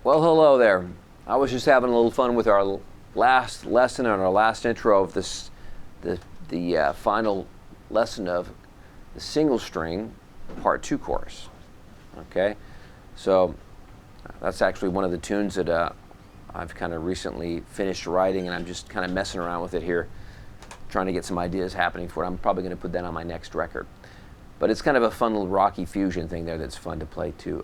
Well, hello there. I was just having a little fun with our last lesson and our last intro of this, the final lesson of the single string part 2 course. Okay, so that's actually one of the tunes that I've kind of recently finished writing, and I'm just kind of messing around with it here, trying to get some ideas happening for it. I'm probably going to put that on my next record. But it's kind of a fun little rocky fusion thing there that's fun to play too.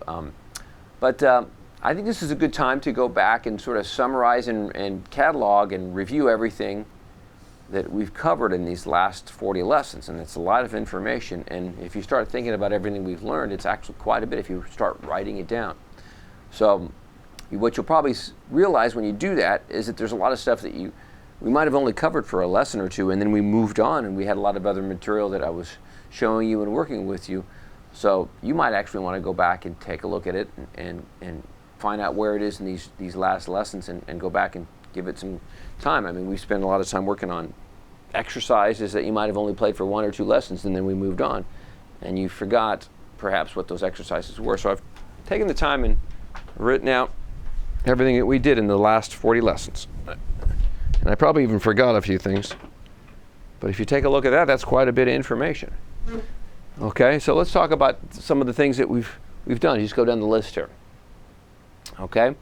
I think this is a good time to go back and sort of summarize and catalog and review everything that we've covered in these last 40 lessons. And it's a lot of information. And if you start thinking about everything we've learned, it's actually quite a bit if you start writing it down. So what you'll probably realize when you do that is that there's a lot of stuff that we might have only covered for a lesson or two, and then we moved on and we had a lot of other material that I was showing you and working with you. So you might actually want to go back and take a look at it and find out where it is in these last lessons and go back and give it some time. I mean, we spent a lot of time working on exercises that you might have only played for 1 or 2 lessons, and then we moved on. And you forgot perhaps what those exercises were. So I've taken the time and written out everything that we did in the last 40 lessons. And I probably even forgot a few things. But if you take a look at that, that's quite a bit of information. Okay, so let's talk about some of the things that we've done. You just go down the list here. Okay.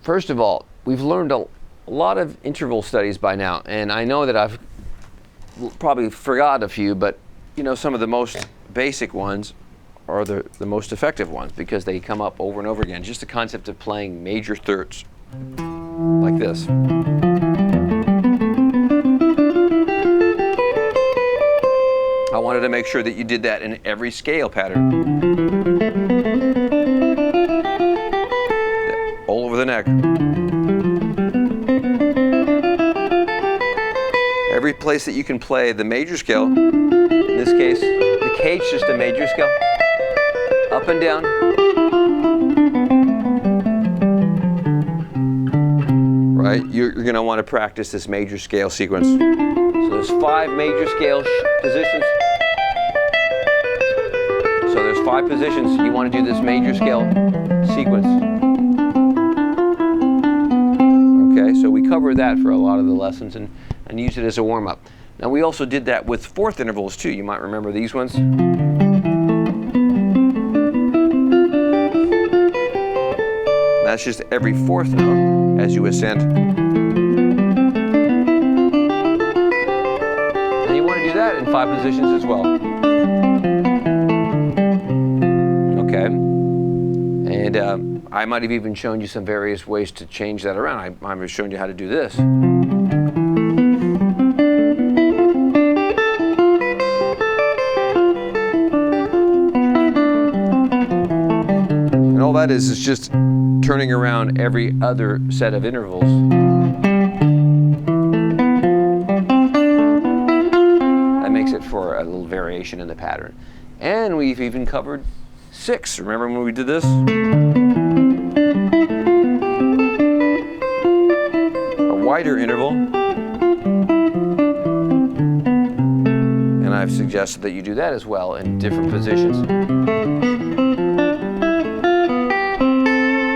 First of all, we've learned a lot of interval studies by now, and I know that I've probably forgot a few, but you know, some of the most basic ones are the most effective ones because they come up over and over again. Just the concept of playing major thirds like this. I wanted to make sure that you did that in every scale pattern. All over the neck. Every place that you can play the major scale, in this case, the K is just a major scale, up and down. Right? You're going to want to practice this major scale sequence. So there's 5 major scale positions. So there's 5 positions. You want to do this major scale sequence. Okay, so we cover that for a lot of the lessons and use it as a warm-up. Now we also did that with fourth intervals too. You might remember these ones. That's just every fourth note as you ascend. And you want to do that in 5 positions as well. Okay. And I might have even shown you some various ways to change that around. I might have shown you how to do this. And all that is just turning around every other set of intervals. That makes it for a little variation in the pattern. And we've even covered 6. Remember when we did this? A wider interval. And I've suggested that you do that as well in different positions.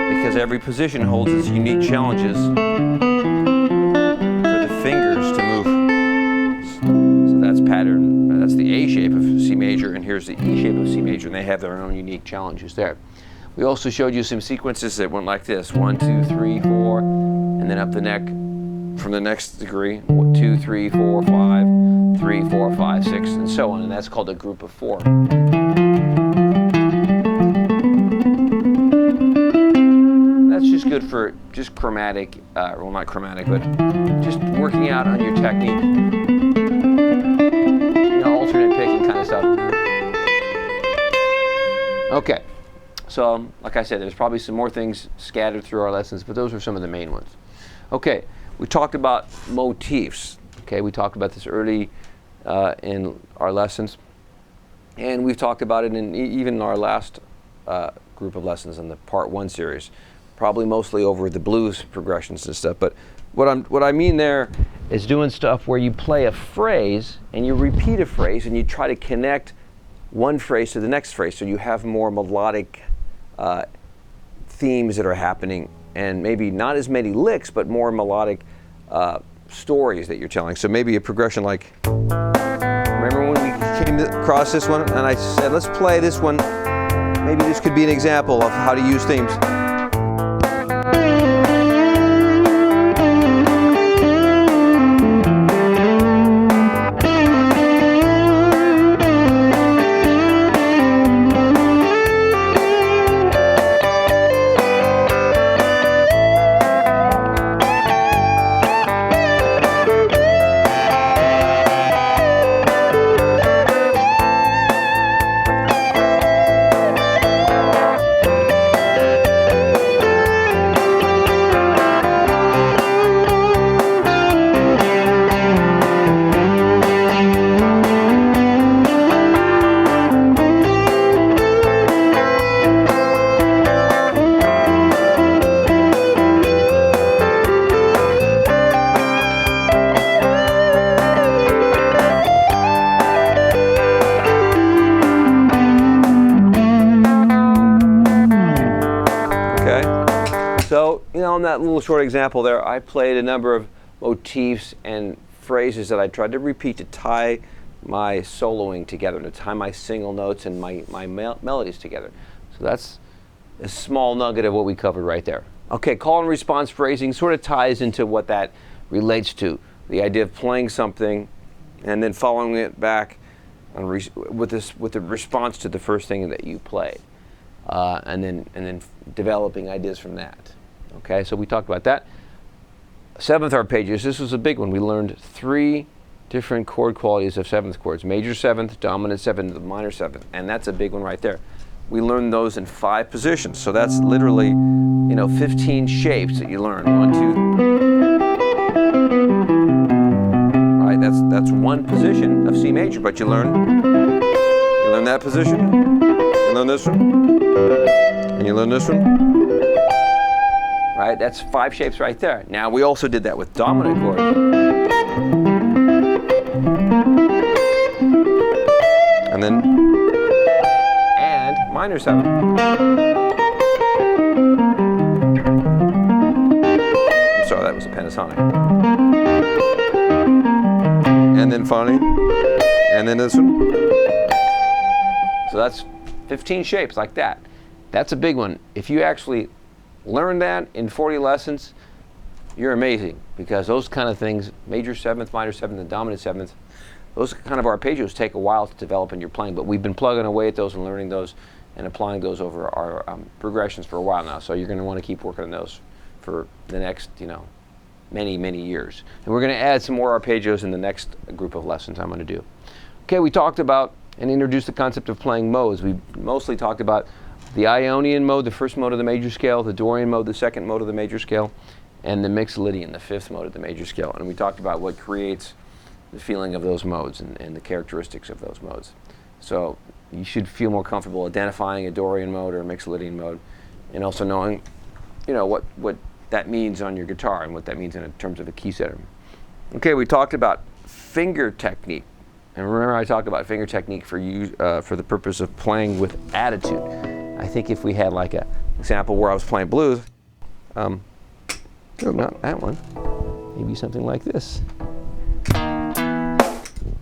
Because every position holds its unique challenges for the fingers to move. So that's pattern, that's the A shape of C major, and here's the E shape of C major, and they have their own unique challenges there. We also showed you some sequences that went like this: 1, 2, 3, 4, and then up the neck from the next degree, 2, 3, 4, 5, 3, 4, 5, 6, and so on, and that's called a group of 4. That's just good for just chromatic, well not chromatic, but just working out on your technique. You know, alternate picking kind of stuff. Okay, so like I said, there's probably some more things scattered through our lessons, but those are some of the main ones. Okay, we talked about motifs. Okay, we talked about this early in our lessons, and we've talked about it in even our last group of lessons in the Part 1 series. Probably mostly over the blues progressions and stuff, but what I mean there is doing stuff where you play a phrase and you repeat a phrase and you try to connect one phrase to the next phrase, so you have more melodic themes that are happening, and maybe not as many licks, but more melodic stories that you're telling. So maybe a progression like, remember when we came across this one and I said, let's play this one. Maybe this could be an example of how to use themes. Now in that little short example there, I played a number of motifs and phrases that I tried to repeat to tie my soloing together, to tie my single notes and my melodies together. So that's a small nugget of what we covered right there. Okay, call and response phrasing sort of ties into what that relates to. The idea of playing something and then following it back with the response to the first thing that you played, and then developing ideas from that. Okay, so we talked about that. Seventh arpeggios. This was a big one. We learned 3 different chord qualities of seventh chords: major seventh, dominant seventh, minor seventh, and that's a big one right there. We learned those in 5 positions. So that's literally, 15 shapes that you learn. 1, 2. Right, that's one position of C major, but you learn that position, you learn this one, and you learn this one. Right, that's 5 shapes right there. Now we also did that with dominant chords. And then minor 7. I'm sorry, that was a pentatonic. And then finally, and then this one. So that's 15 shapes like that. That's a big one. If you actually learn that in 40 lessons, you're amazing, because those kind of things, major 7th, minor 7th, and dominant 7th, those kind of arpeggios take a while to develop in your playing, but we've been plugging away at those and learning those and applying those over our progressions for a while now. So you're going to want to keep working on those for the next, many, many years. And we're going to add some more arpeggios in the next group of lessons I'm going to do. Okay, we talked about and introduced the concept of playing modes. We mostly talked about the Ionian mode, the first mode of the major scale, the Dorian mode, the second mode of the major scale, and the Mixolydian, the 5th mode of the major scale. And we talked about what creates the feeling of those modes and the characteristics of those modes. So you should feel more comfortable identifying a Dorian mode or a Mixolydian mode, and also knowing, what that means on your guitar and what that means in terms of a key setter. Okay, we talked about finger technique, and remember I talked about finger technique for the purpose of playing with attitude. I think if we had like an example where I was playing blues, no, not that one. Maybe something like this.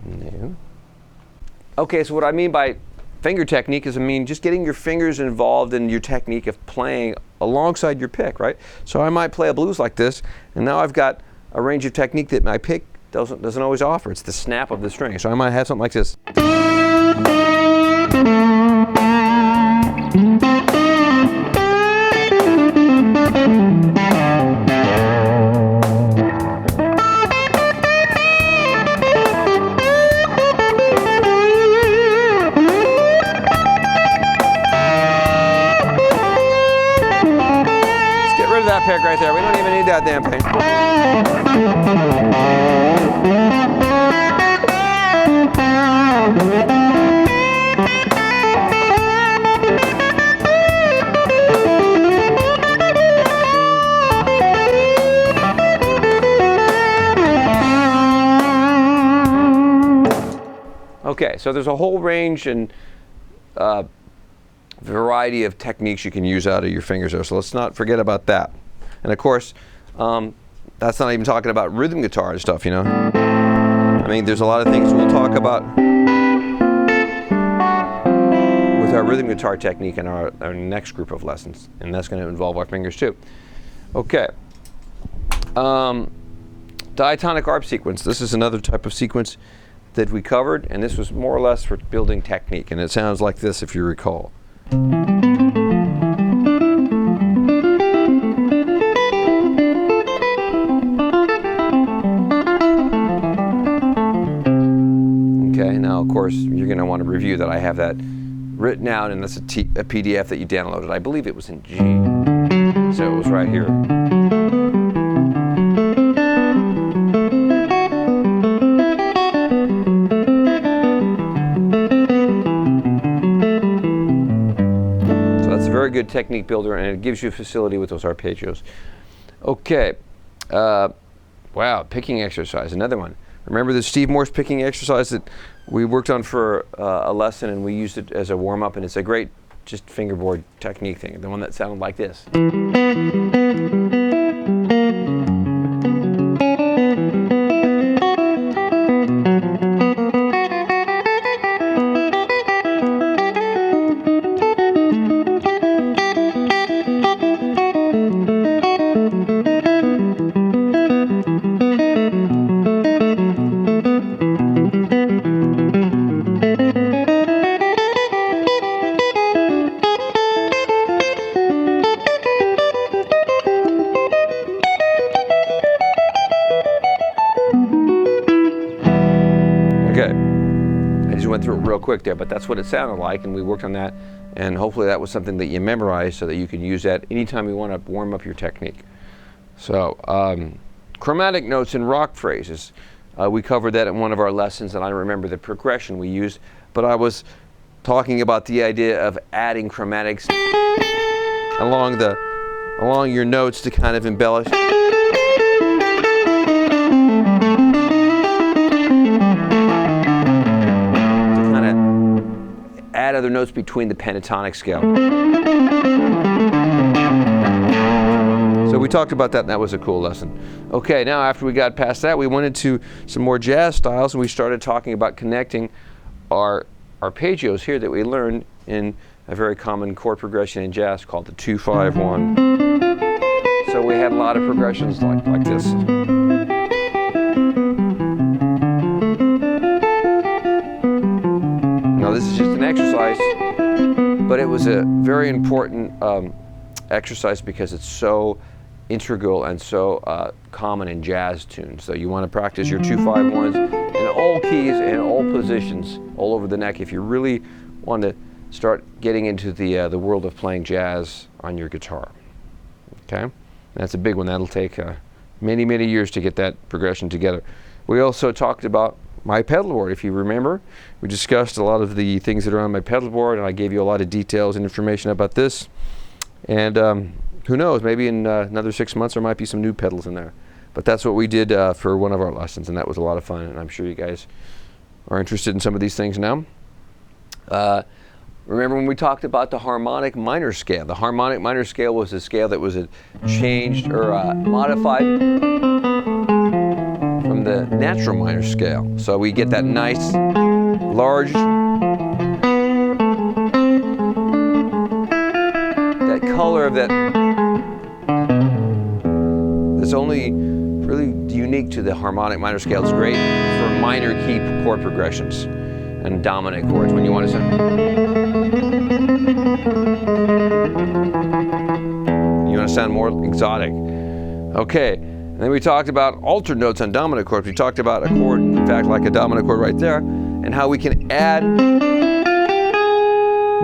No. Okay, so what I mean by finger technique is, just getting your fingers involved in your technique of playing alongside your pick, right? So I might play a blues like this, and now I've got a range of technique that my pick doesn't always offer. It's the snap of the string. So I might have something like this. That pick right there. We don't even need that damn thing. Okay, so there's a whole range and variety of techniques you can use out of your fingers there. So let's not forget about that. And of course, that's not even talking about rhythm guitar and stuff, there's a lot of things we'll talk about with our rhythm guitar technique in our next group of lessons, and that's going to involve our fingers too. Okay. Diatonic arp sequence. This is another type of sequence that we covered, and this was more or less for building technique, and it sounds like this if you recall. Now, of course, you're going to want to review that. I have that written out, and that's a PDF that you downloaded. I believe it was in G, so it was right here. So that's a very good technique builder, and it gives you facility with those arpeggios. Okay. Wow, picking exercise, another one. Remember the Steve Morse picking exercise that we worked on for a lesson, and we used it as a warm-up, and it's a great just fingerboard technique thing, the one that sounded like this. Okay, I just went through it real quick there, but that's what it sounded like, and we worked on that, and hopefully that was something that you memorized so that you can use that anytime you want to warm up your technique. So, chromatic notes and rock phrases. We covered that in one of our lessons, and I remember the progression we used, but I was talking about the idea of adding chromatics along your notes to kind of embellish. Add other notes between the pentatonic scale. So we talked about that, and that was a cool lesson. Okay, now after we got past that, we went into some more jazz styles, and we started talking about connecting our arpeggios here that we learned in a very common chord progression in jazz called the 2-5-1. So we had a lot of progressions like this. Now this is just an exercise, but it was a very important exercise because it's so integral and so common in jazz tunes. So you want to practice your 2-5-1s in all keys and all positions all over the neck if you really want to start getting into the world of playing jazz on your guitar. Okay, that's a big one. That'll take many, many years to get that progression together. We also talked about my pedal board, if you remember. We discussed a lot of the things that are on my pedal board, and I gave you a lot of details and information about this. And who knows, maybe in another 6 months there might be some new pedals in there. But that's what we did for one of our lessons, and that was a lot of fun, and I'm sure you guys are interested in some of these things now. Remember when we talked about the harmonic minor scale? The harmonic minor scale was a scale that was changed or modified from the natural minor scale. So we get that nice, large, that color of that, that's only really unique to the harmonic minor scale. It's great for minor key chord progressions and dominant chords when you want to sound. You want to sound more exotic. Okay. And then we talked about altered notes on dominant chords. We talked about a chord, in fact, like a dominant chord right there, and how we can add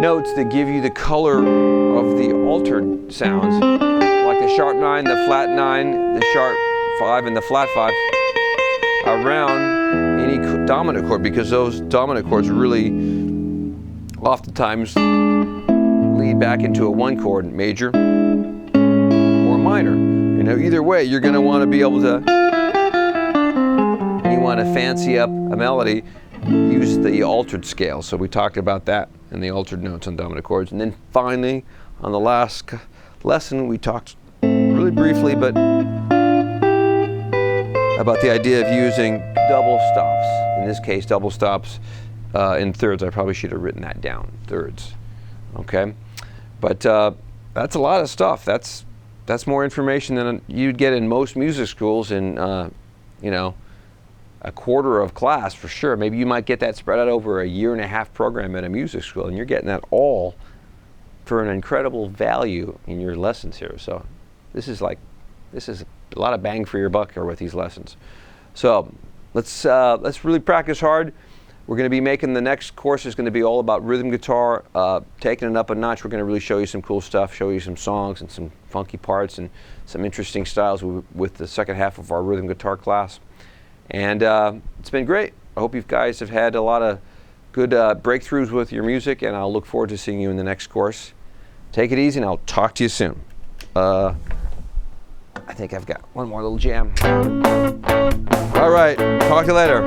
notes that give you the color of the altered sounds, like the sharp 9, the flat 9, the sharp 5, and the flat 5, around any dominant chord, because those dominant chords really oftentimes lead back into a 1 chord, major or minor. You know, either way, you're going to want to be able to, when you want to fancy up a melody, use the altered scale. So we talked about that and the altered notes on dominant chords. And then finally, on the last lesson, we talked really briefly, but about the idea of using double stops. In this case, double stops in thirds. I probably should have written that down, thirds. Okay? But that's a lot of stuff. That's more information than you'd get in most music schools in, you know, a quarter of class for sure. Maybe you might get that spread out over a 1.5-year program at a music school, and you're getting that all for an incredible value in your lessons here. So this is a lot of bang for your buck here with these lessons. So let's really practice hard. We're going to be making the next course is going to be all about rhythm guitar, taking it up a notch. We're going to really show you some cool stuff, show you some songs and some funky parts and some interesting styles with the second half of our rhythm guitar class. And it's been great. I hope you guys have had a lot of good breakthroughs with your music, and I'll look forward to seeing you in the next course. Take it easy, and I'll talk to you soon. I think I've got one more little jam. All right, talk to you later.